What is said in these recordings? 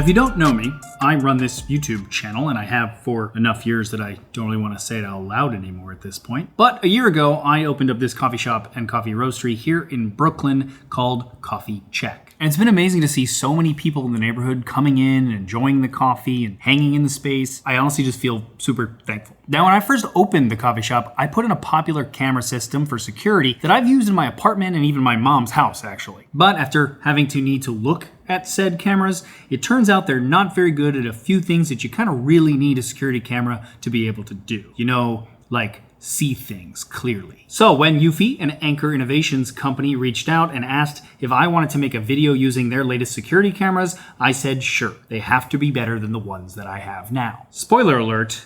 if you don't know me, I run this YouTube channel, and I have for enough years that I don't really want to say it out loud anymore at this point. But a year ago, I opened up this coffee shop and coffee roastery here in Brooklyn called Coffee Check. And it's been amazing to see so many people in the neighborhood coming in and enjoying the coffee and hanging in the space. I honestly just feel super thankful. Now, when I first opened the coffee shop, I put in a popular camera system for security that I've used in my apartment and even my mom's house, actually. But after having to need to look at said cameras, it turns out they're not very good at a few things that you kind of really need a security camera to be able to do. You know, like see things clearly. So when Eufy, an Anchor Innovations company, reached out and asked if I wanted to make a video using their latest security cameras, I said sure, they have to be better than the ones that I have now. Spoiler alert,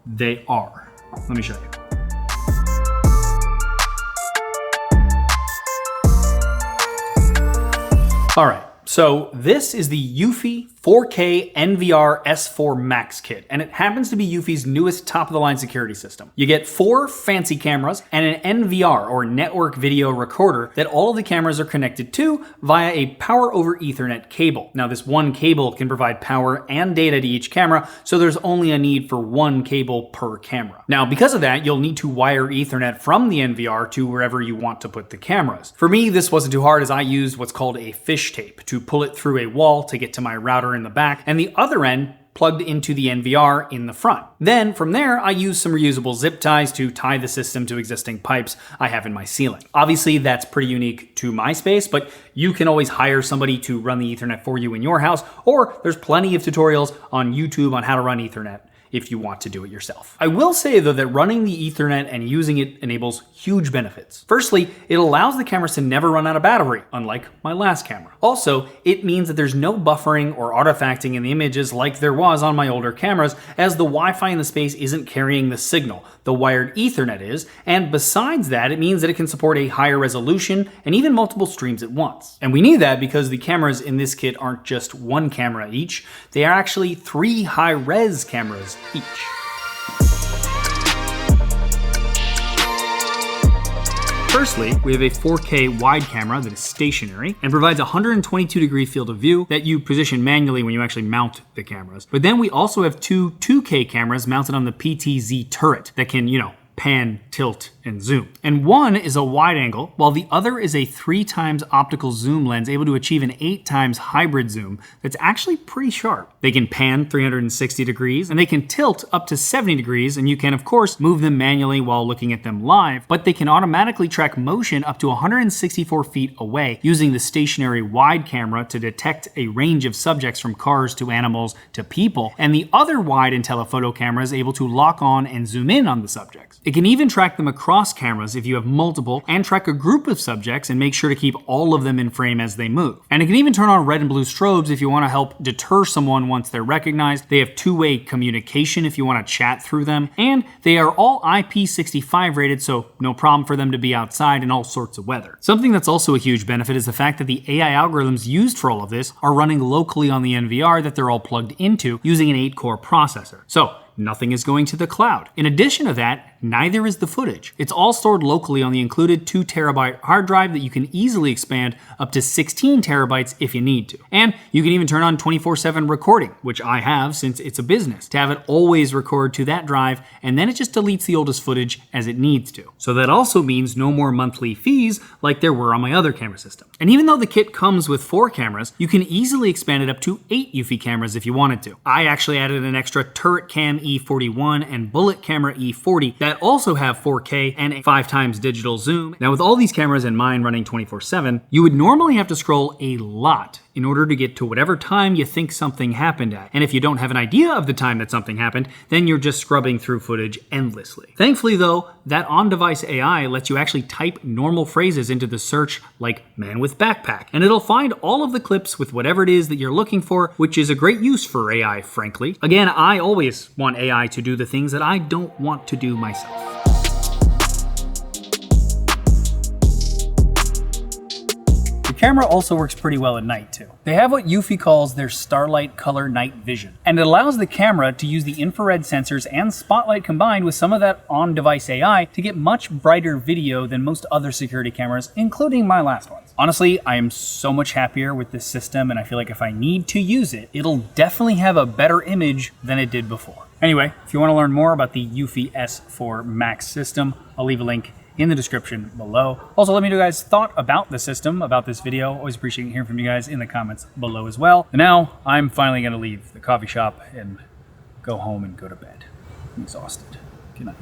they are. Let me show you. All right, so this is the Eufy 4K NVR S4 Max kit, and it happens to be Eufy's newest top-of-the-line security system. You get 4 fancy cameras and an NVR, or network video recorder, that all of the cameras are connected to via a power over Ethernet cable. Now, this one cable can provide power and data to each camera, so there's only a need for one cable per camera. Now, because of that, you'll need to wire Ethernet from the NVR to wherever you want to put the cameras. For me, this wasn't too hard, as I used what's called a fish tape to pull it through a wall to get to my router in the back, and the other end plugged into the NVR in the front. Then from there, I used some reusable zip ties to tie the system to existing pipes I have in my ceiling. Obviously, that's pretty unique to my space, but you can always hire somebody to run the Ethernet for you in your house, or there's plenty of tutorials on YouTube on how to run Ethernet if you want to do it yourself. I will say though that running the Ethernet and using it enables huge benefits. Firstly, it allows the cameras to never run out of battery, unlike my last camera. Also, it means that there's no buffering or artifacting in the images like there was on my older cameras, as the Wi-Fi in the space isn't carrying the signal. The wired Ethernet is, and besides that, it means that it can support a higher resolution and even multiple streams at once. And we need that because the cameras in this kit aren't just one camera each, they are actually 3 high-res cameras each. Firstly, we have a 4K wide camera that is stationary and provides a 122-degree field of view that you position manually when you actually mount the cameras. But then we also have 2 2K cameras mounted on the PTZ turret that can, pan, tilt, and zoom. And one is a wide angle, while the other is a 3x optical zoom lens able to achieve an 8x hybrid zoom that's actually pretty sharp. They can pan 360 degrees, and they can tilt up to 70 degrees, and you can, of course, move them manually while looking at them live, but they can automatically track motion up to 164 feet away using the stationary wide camera to detect a range of subjects from cars to animals to people, and the other wide and telephoto camera is able to lock on and zoom in on the subjects. It can even track them across cameras if you have multiple, and track a group of subjects and make sure to keep all of them in frame as they move. And it can even turn on red and blue strobes if you want to help deter someone once they're recognized. They have two-way communication if you want to chat through them, and they are all IP65 rated, so no problem for them to be outside in all sorts of weather. Something that's also a huge benefit is the fact that the AI algorithms used for all of this are running locally on the NVR that they're all plugged into using an 8-core processor. So nothing is going to the cloud. In addition to that, neither is the footage. It's all stored locally on the included 2 terabyte hard drive that you can easily expand up to 16 terabytes if you need to. And you can even turn on 24/7 recording, which I have since it's a business, to have it always record to that drive, and then it just deletes the oldest footage as it needs to. So that also means no more monthly fees like there were on my other camera system. And even though the kit comes with 4 cameras, you can easily expand it up to 8 Eufy cameras if you wanted to. I actually added an extra turret cam E41 and bullet camera E40 that also have 4K and a 5x digital zoom. Now, with all these cameras and mine running 24/7, you would normally have to scroll a lot in order to get to whatever time you think something happened at. And if you don't have an idea of the time that something happened, then you're just scrubbing through footage endlessly. Thankfully though, that on-device AI lets you actually type normal phrases into the search like man with backpack, and it'll find all of the clips with whatever it is that you're looking for, which is a great use for AI, frankly. Again, I always want AI to do the things that I don't want to do myself. The camera also works pretty well at night too. They have what Eufy calls their Starlight Color Night Vision, and it allows the camera to use the infrared sensors and spotlight combined with some of that on-device AI to get much brighter video than most other security cameras, including my last ones. Honestly, I am so much happier with this system, and I feel like if I need to use it, it'll definitely have a better image than it did before. Anyway, if you want to learn more about the eufy S4 Max system, I'll leave a link in the description below. Also, let me know what you guys thought about the system, about this video. Always appreciate hearing from you guys in the comments below as well. And now, I'm finally going to leave the coffee shop and go home and go to bed. I'm exhausted. Good night.